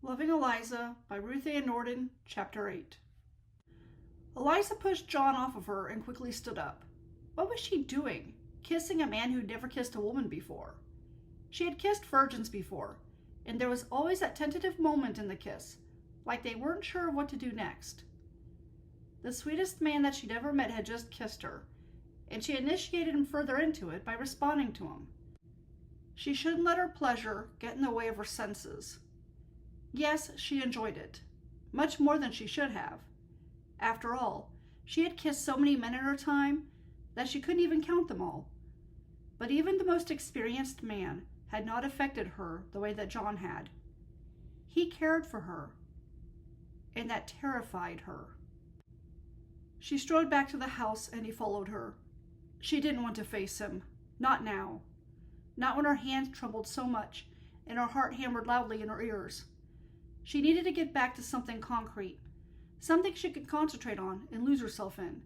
Loving Eliza by Ruth and Nordin, Chapter 8. Eliza pushed John off of her and quickly stood up. What was she doing? Kissing a man who'd never kissed a woman before. She had kissed virgins before, and there was always that tentative moment in the kiss, like they weren't sure of what to do next. The sweetest man that she'd ever met had just kissed her, and she initiated him further into it by responding to him. She shouldn't let her pleasure get in the way of her senses. Yes, she enjoyed it, much more than she should have. After all, she had kissed so many men in her time that she couldn't even count them all. But even the most experienced man had not affected her the way that John had. He cared for her, and that terrified her. She strode back to the house and he followed her. She didn't want to face him, not now. Not when her hands trembled so much and her heart hammered loudly in her ears. She needed to get back to something concrete, something she could concentrate on and lose herself in.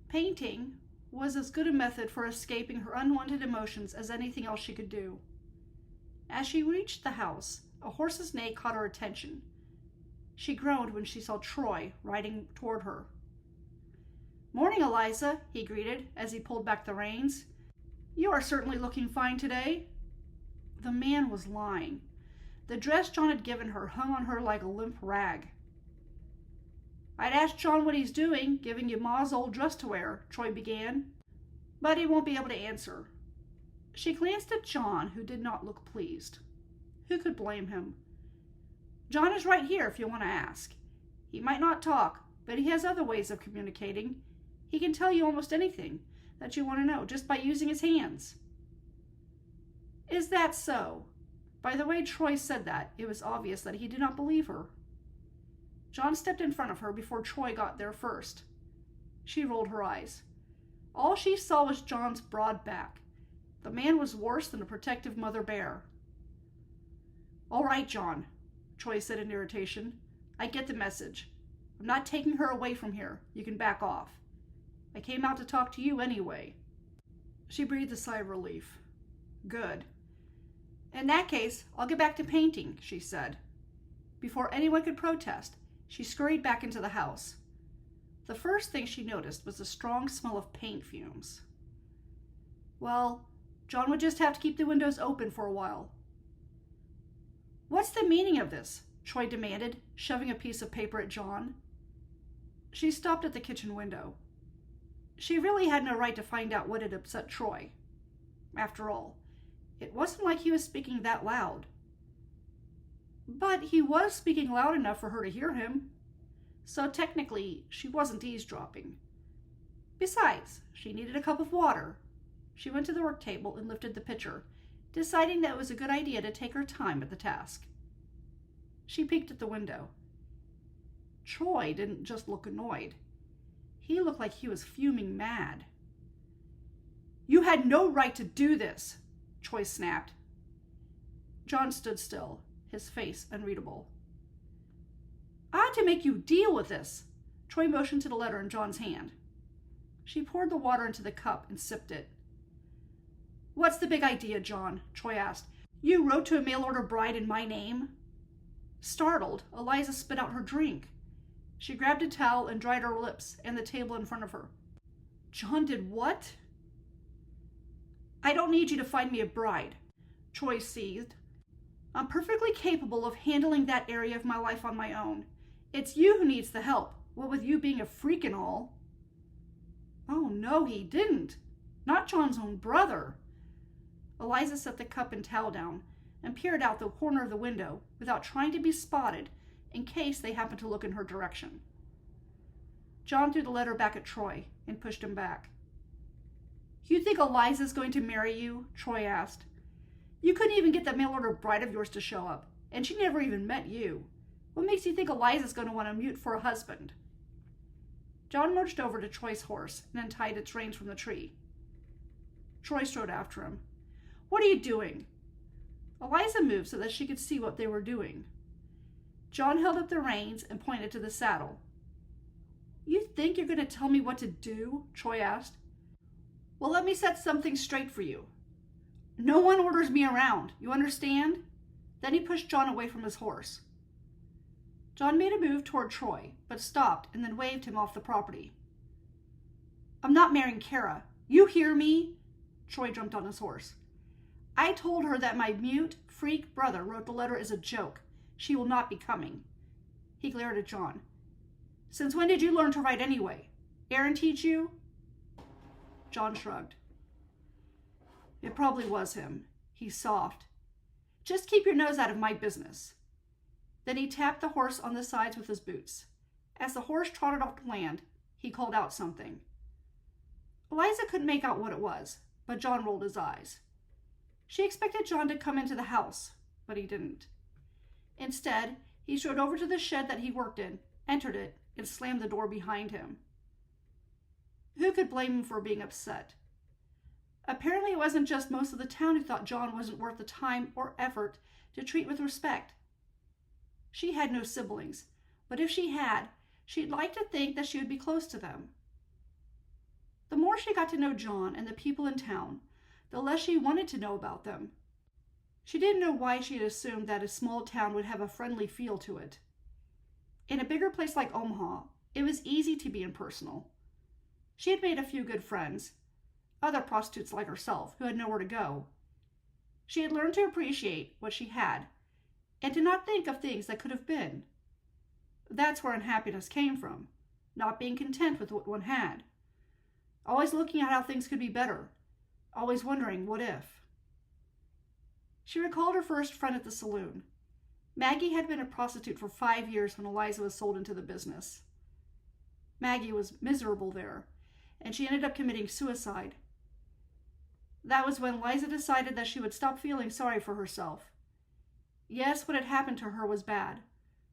Painting was as good a method for escaping her unwanted emotions as anything else she could do. As she reached the house, a horse's neigh caught her attention. She groaned when she saw Troy riding toward her. "Morning, Eliza," he greeted as he pulled back the reins. "You are certainly looking fine today." The man was lying. The dress John had given her hung on her like a limp rag. "I'd ask John what he's doing, giving you Ma's old dress to wear," Troy began, "but he won't be able to answer." She glanced at John, who did not look pleased. Who could blame him? "John is right here if you want to ask. He might not talk, but he has other ways of communicating. He can tell you almost anything that you want to know just by using his hands." "Is that so?" By the way Troy said that, it was obvious that he did not believe her. John stepped in front of her before Troy got there first. She rolled her eyes. All she saw was John's broad back. The man was worse than a protective mother bear. "All right, John," Troy said in irritation. "I get the message. I'm not taking her away from here. You can back off. I came out to talk to you anyway." She breathed a sigh of relief. "Good. In that case, I'll get back to painting," she said. Before anyone could protest, she scurried back into the house. The first thing she noticed was the strong smell of paint fumes. Well, John would just have to keep the windows open for a while. "What's the meaning of this?" Troy demanded, shoving a piece of paper at John. She stopped at the kitchen window. She really had no right to find out what had upset Troy. After all, it wasn't like he was speaking that loud. But he was speaking loud enough for her to hear him. So technically, she wasn't eavesdropping. Besides, she needed a cup of water. She went to the work table and lifted the pitcher, deciding that it was a good idea to take her time at the task. She peeked at the window. Troy didn't just look annoyed. He looked like he was fuming mad. "You had no right to do this," Troy snapped. John stood still, his face unreadable. "I ought to make you deal with this." Troy motioned to the letter in John's hand. She poured the water into the cup and sipped it. "What's the big idea, John?" Troy asked. "You wrote to a mail-order bride in my name?" Startled, Eliza spit out her drink. She grabbed a towel and dried her lips and the table in front of her. "John did what?" "I don't need you to find me a bride," Troy seethed. "I'm perfectly capable of handling that area of my life on my own. It's you who needs the help, what with you being a freak and all." Oh no, he didn't. Not John's own brother. Eliza set the cup and towel down and peered out the corner of the window without trying to be spotted in case they happened to look in her direction. John threw the letter back at Troy and pushed him back. "You think Eliza's going to marry you?" Troy asked. "You couldn't even get that mail-order bride of yours to show up, and she never even met you. What makes you think Eliza's going to want to mute for a husband?" John marched over to Troy's horse and untied its reins from the tree. Troy strode after him. "What are you doing?" Eliza moved so that she could see what they were doing. John held up the reins and pointed to the saddle. "You think you're going to tell me what to do?" Troy asked. "Well, let me set something straight for you. No one orders me around, you understand? Then he pushed John away from his horse. John made a move toward Troy, but stopped and then waved him off the property. I'm not marrying Kara. You hear me? Troy jumped on his horse. I told her that my mute, freak brother wrote the letter as a joke. She will not be coming. He glared at John. Since when did you learn to write anyway? Aaron teach you? John shrugged. It probably was him. He's soft. Just keep your nose out of my business. Then he tapped the horse on the sides with his boots. As the horse trotted off to land, he called out something. Eliza couldn't make out what it was, but John rolled his eyes. She expected John to come into the house, but he didn't. Instead, he strode over to the shed that he worked in, entered it, and slammed the door behind him. Who could blame him for being upset? Apparently it wasn't just most of the town who thought John wasn't worth the time or effort to treat with respect. She had no siblings, but if she had, she'd like to think that she would be close to them. The more she got to know John and the people in town, the less she wanted to know about them. She didn't know why she had assumed that a small town would have a friendly feel to it. In a bigger place like Omaha, it was easy to be impersonal. She had made a few good friends, other prostitutes like herself who had nowhere to go. She had learned to appreciate what she had and to not think of things that could have been. That's where unhappiness came from, not being content with what one had. Always looking at how things could be better, always wondering what if. She recalled her first friend at the saloon. Maggie had been a prostitute for 5 years when Eliza was sold into the business. Maggie was miserable there, and she ended up committing suicide. That was when Eliza decided that she would stop feeling sorry for herself. Yes, what had happened to her was bad.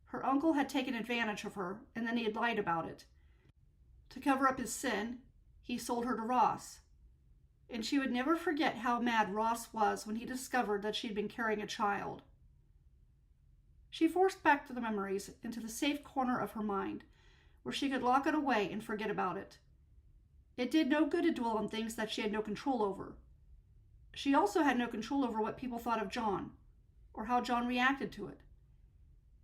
Her uncle had taken advantage of her, and then he had lied about it. To cover up his sin, he sold her to Ross. And she would never forget how mad Ross was when he discovered that she'd been carrying a child. She forced back the memories into the safe corner of her mind, where she could lock it away and forget about it. It did no good to dwell on things that she had no control over. She also had no control over what people thought of John, or how John reacted to it.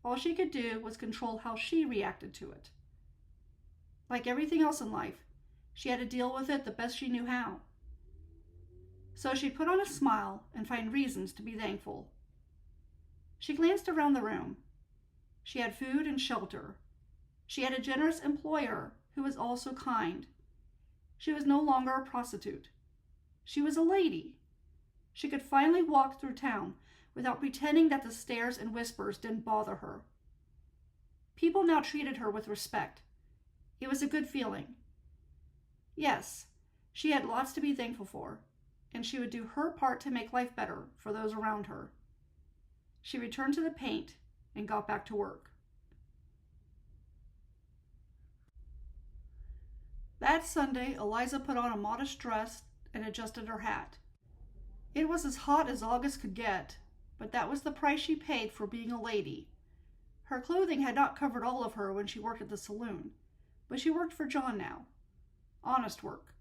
All she could do was control how she reacted to it. Like everything else in life, she had to deal with it the best she knew how. So she put on a smile and found reasons to be thankful. She glanced around the room. She had food and shelter. She had a generous employer who was also kind. She was no longer a prostitute. She was a lady. She could finally walk through town without pretending that the stares and whispers didn't bother her. People now treated her with respect. It was a good feeling. Yes, she had lots to be thankful for, and she would do her part to make life better for those around her. She returned to the paint and got back to work. That Sunday, Eliza put on a modest dress and adjusted her hat. It was as hot as August could get, but that was the price she paid for being a lady. Her clothing had not covered all of her when she worked at the saloon, but she worked for John now. Honest work.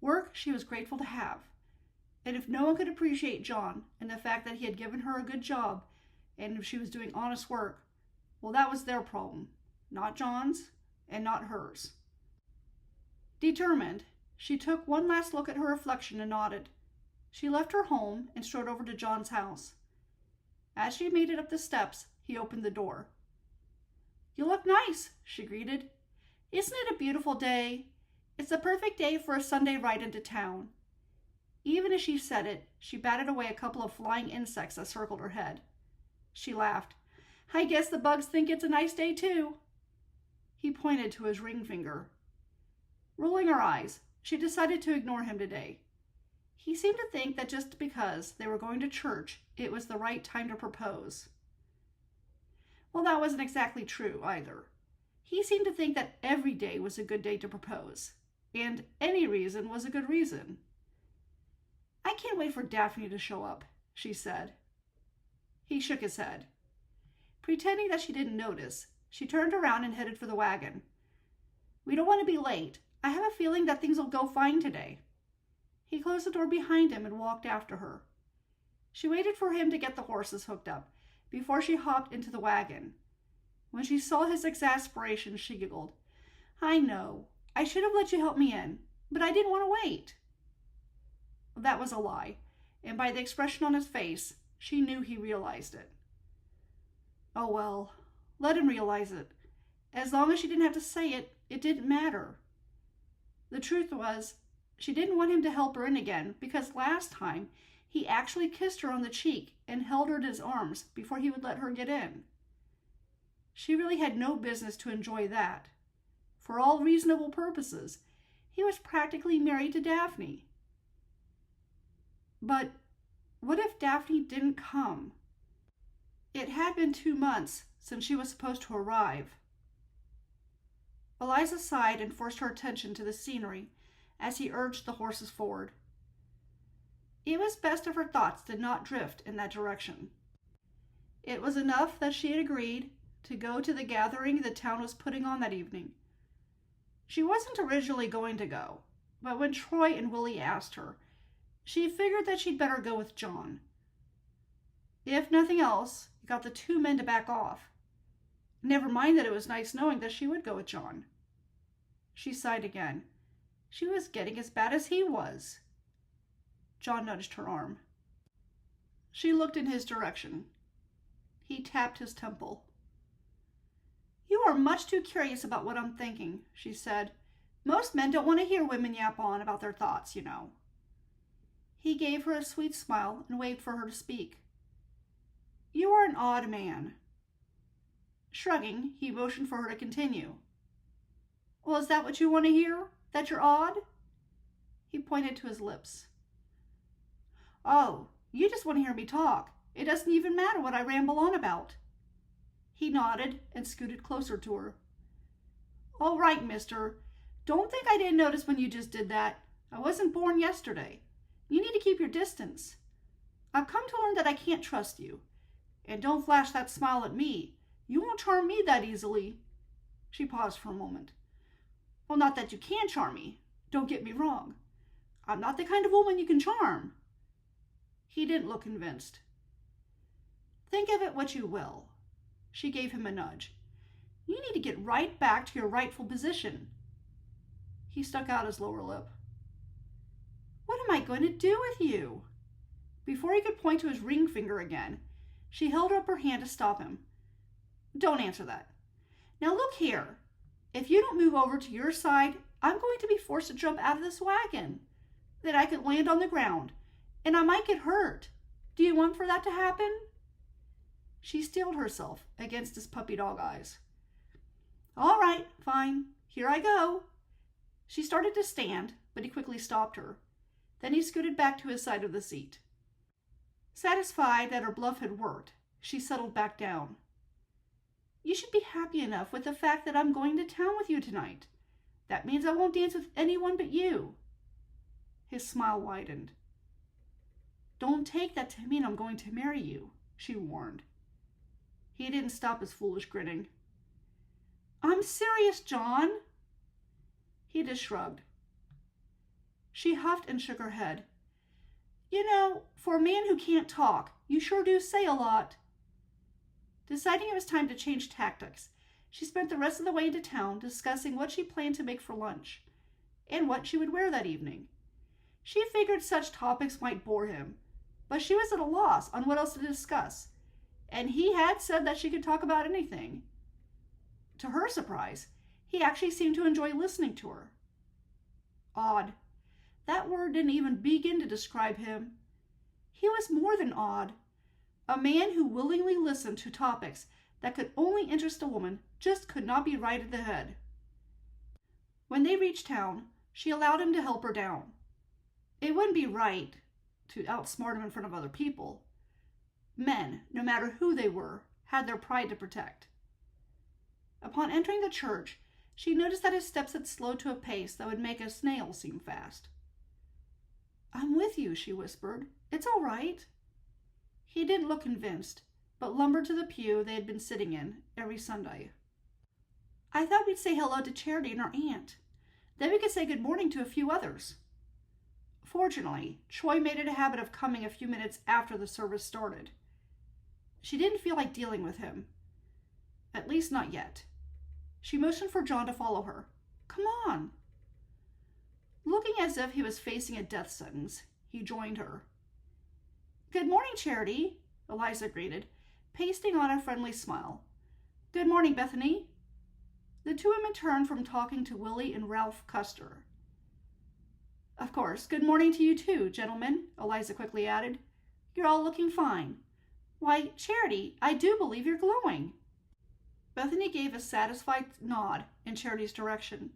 Work she was grateful to have. And if no one could appreciate John and the fact that he had given her a good job, and if she was doing honest work, well, that was their problem, not John's and not hers. Determined, she took one last look at her reflection and nodded. She left her home and strode over to John's house. As she made it up the steps, he opened the door. "You look nice," she greeted. "Isn't it a beautiful day? It's the perfect day for a Sunday ride into town." Even as she said it, she batted away a couple of flying insects that circled her head. She laughed. "I guess the bugs think it's a nice day, too." He pointed to his ring finger. Rolling her eyes, she decided to ignore him today. He seemed to think that just because they were going to church, it was the right time to propose. Well, that wasn't exactly true either. He seemed to think that every day was a good day to propose, and any reason was a good reason. "I can't wait for Daphne to show up," she said. He shook his head. Pretending that she didn't notice, she turned around and headed for the wagon. "We don't want to be late. I have a feeling that things will go fine today." He closed the door behind him and walked after her. She waited for him to get the horses hooked up, before she hopped into the wagon. When she saw his exasperation, she giggled. "I know. I should have let you help me in, but I didn't want to wait." That was a lie, and by the expression on his face, she knew he realized it. Oh well, let him realize it. As long as she didn't have to say it, it didn't matter. The truth was, she didn't want him to help her in again because last time he actually kissed her on the cheek and held her in his arms before he would let her get in. She really had no business to enjoy that. For all reasonable purposes, he was practically married to Daphne. But what if Daphne didn't come? It had been 2 months since she was supposed to arrive. Eliza sighed and forced her attention to the scenery as he urged the horses forward. It was best if her thoughts did not drift in that direction. It was enough that she had agreed to go to the gathering the town was putting on that evening. She wasn't originally going to go, but when Troy and Willie asked her, she figured that she'd better go with John. If nothing else, it got the 2 men to back off. Never mind that it was nice knowing that she would go with John. She sighed again. She was getting as bad as he was. John nudged her arm. She looked in his direction. He tapped his temple. "You are much too curious about what I'm thinking," she said. "Most men don't want to hear women yap on about their thoughts, you know." He gave her a sweet smile and waved for her to speak. "You are an odd man." Shrugging, he motioned for her to continue. "Well, is that what you want to hear? That you're odd?" He pointed to his lips. "Oh, you just want to hear me talk. It doesn't even matter what I ramble on about." He nodded and scooted closer to her. "All right, mister. Don't think I didn't notice when you just did that. I wasn't born yesterday. You need to keep your distance. I've come to learn that I can't trust you. And don't flash that smile at me. You won't charm me that easily." She paused for a moment. "Well, not that you can charm me. Don't get me wrong. I'm not the kind of woman you can charm." He didn't look convinced. "Think of it what you will." She gave him a nudge. "You need to get right back to your rightful position." He stuck out his lower lip. "What am I going to do with you?" Before he could point to his ring finger again, she held up her hand to stop him. "Don't answer that. Now look here. If you don't move over to your side, I'm going to be forced to jump out of this wagon. Then I could land on the ground, and I might get hurt. Do you want for that to happen?" She steeled herself against his puppy dog eyes. "All right, fine. Here I go." She started to stand, but he quickly stopped her. Then he scooted back to his side of the seat. Satisfied that her bluff had worked, she settled back down. "You should be happy enough with the fact that I'm going to town with you tonight. That means I won't dance with anyone but you." His smile widened. "Don't take that to mean I'm going to marry you," she warned. He didn't stop his foolish grinning. "I'm serious, John." He just shrugged. She huffed and shook her head. "You know, for a man who can't talk, you sure do say a lot." Deciding it was time to change tactics, she spent the rest of the way into town discussing what she planned to make for lunch and what she would wear that evening. She figured such topics might bore him, but she was at a loss on what else to discuss, and he had said that she could talk about anything. To her surprise, he actually seemed to enjoy listening to her. Odd. That word didn't even begin to describe him. He was more than odd. A man who willingly listened to topics that could only interest a woman just could not be right at the head. When they reached town, she allowed him to help her down. It wouldn't be right to outsmart him in front of other people. Men, no matter who they were, had their pride to protect. Upon entering the church, she noticed that his steps had slowed to a pace that would make a snail seem fast. "I'm with you," she whispered. "It's all right." He didn't look convinced, but lumbered to the pew they had been sitting in every Sunday. "I thought we'd say hello to Charity and our aunt. Then we could say good morning to a few others." Fortunately, Troy made it a habit of coming a few minutes after the service started. She didn't feel like dealing with him. At least not yet. She motioned for John to follow her. Come on. Looking as if he was facing a death sentence, he joined her. Good morning, Charity, Eliza greeted, pasting on a friendly smile. Good morning, Bethany. The two women turned from talking to Willie and Ralph Custer. Of course, good morning to you too, gentlemen, Eliza quickly added. You're all looking fine. Why, Charity, I do believe you're glowing. Bethany gave a satisfied nod in Charity's direction.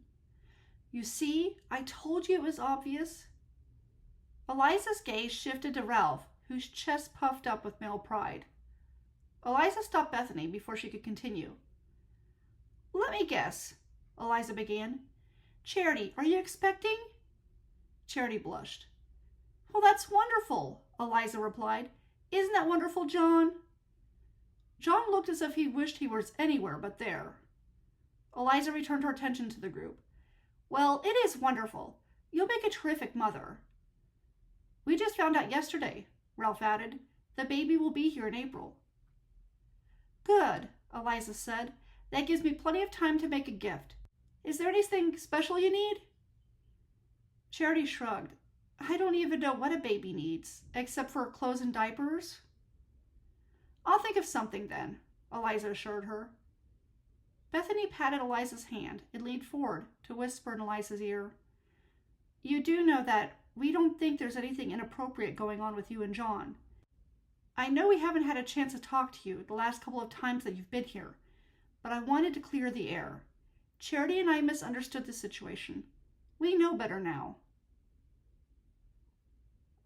You see, I told you it was obvious. Eliza's gaze shifted to Ralph, whose chest puffed up with male pride. Eliza stopped Bethany before she could continue. Let me guess, Eliza began. Charity, are you expecting? Charity blushed. Well, that's wonderful, Eliza replied. Isn't that wonderful, John? John looked as if he wished he was anywhere but there. Eliza returned her attention to the group. Well, it is wonderful. You'll make a terrific mother. We just found out yesterday, Ralph added. The baby will be here in April. Good, Eliza said. That gives me plenty of time to make a gift. Is there anything special you need? Charity shrugged. I don't even know what a baby needs, except for clothes and diapers. I'll think of something then, Eliza assured her. Bethany patted Eliza's hand and leaned forward to whisper in Eliza's ear. You do know that we don't think there's anything inappropriate going on with you and John. I know we haven't had a chance to talk to you the last couple of times that you've been here, but I wanted to clear the air. Charity and I misunderstood the situation. We know better now.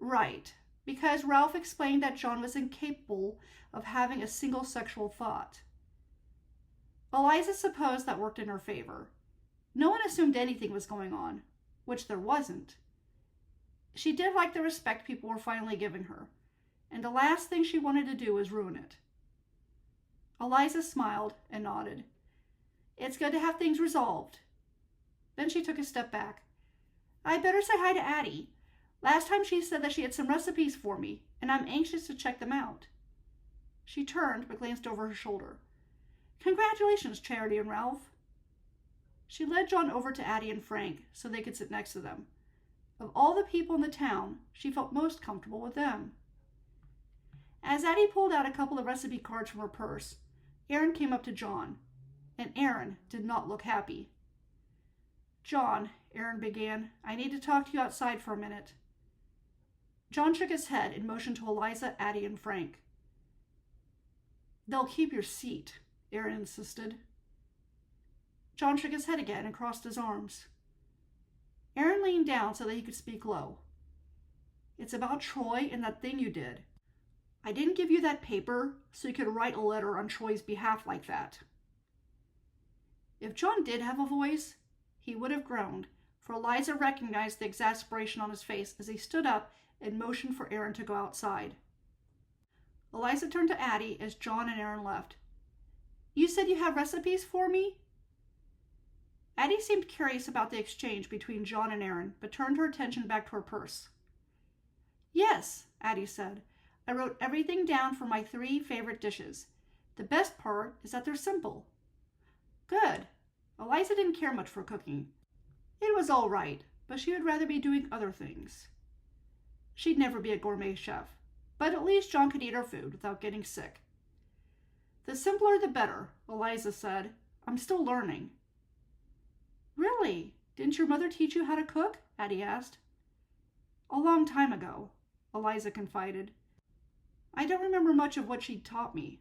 Right, because Ralph explained that John was incapable of having a single sexual thought. Eliza supposed that worked in her favor. No one assumed anything was going on, which there wasn't. She did like the respect people were finally giving her, and the last thing she wanted to do was ruin it. Eliza smiled and nodded. It's good to have things resolved. Then she took a step back. I'd better say hi to Addie. Last time she said that she had some recipes for me, and I'm anxious to check them out. She turned but glanced over her shoulder. Congratulations, Charity and Ralph. She led John over to Addie and Frank so they could sit next to them. Of all the people in the town, she felt most comfortable with them. As Addie pulled out a couple of recipe cards from her purse, Aaron came up to John, and Aaron did not look happy. John, Aaron began, I need to talk to you outside for a minute. John shook his head and motioned to Eliza, Addie, and Frank. They'll keep your seat, Aaron insisted. John shook his head again and crossed his arms. Aaron leaned down so that he could speak low. It's about Troy and that thing you did. I didn't give you that paper so you could write a letter on Troy's behalf like that. If John did have a voice, he would have groaned, for Eliza recognized the exasperation on his face as he stood up and motioned for Aaron to go outside. Eliza turned to Addie as John and Aaron left. You said you have recipes for me? Addie seemed curious about the exchange between John and Aaron, but turned her attention back to her purse. Yes, Addie said. I wrote everything down for my 3 favorite dishes. The best part is that they're simple. Good. Eliza didn't care much for cooking. It was all right, but she would rather be doing other things. She'd never be a gourmet chef, but at least John could eat her food without getting sick. The simpler the better, Eliza said. I'm still learning. Really? Didn't your mother teach you how to cook? Addie asked. A long time ago, Eliza confided. I don't remember much of what she'd taught me.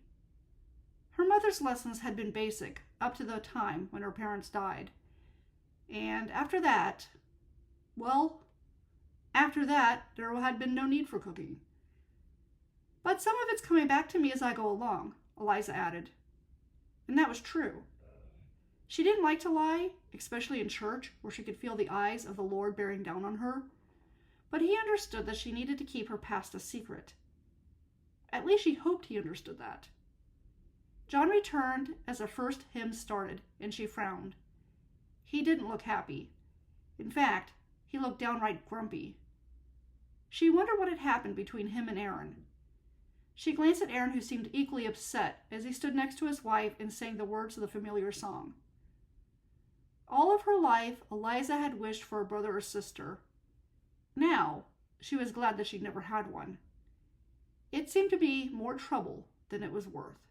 Her mother's lessons had been basic up to the time when her parents died. And after that, there had been no need for cooking. But some of it's coming back to me as I go along, Eliza added. And that was true. She didn't like to lie, especially in church, where she could feel the eyes of the Lord bearing down on her. But he understood that she needed to keep her past a secret. At least she hoped he understood that. John returned as the first hymn started, and she frowned. He didn't look happy. In fact, he looked downright grumpy. She wondered what had happened between him and Aaron. She glanced at Aaron, who seemed equally upset as he stood next to his wife and sang the words of the familiar song. All of her life, Eliza had wished for a brother or sister. Now, she was glad that she'd never had one. It seemed to be more trouble than it was worth.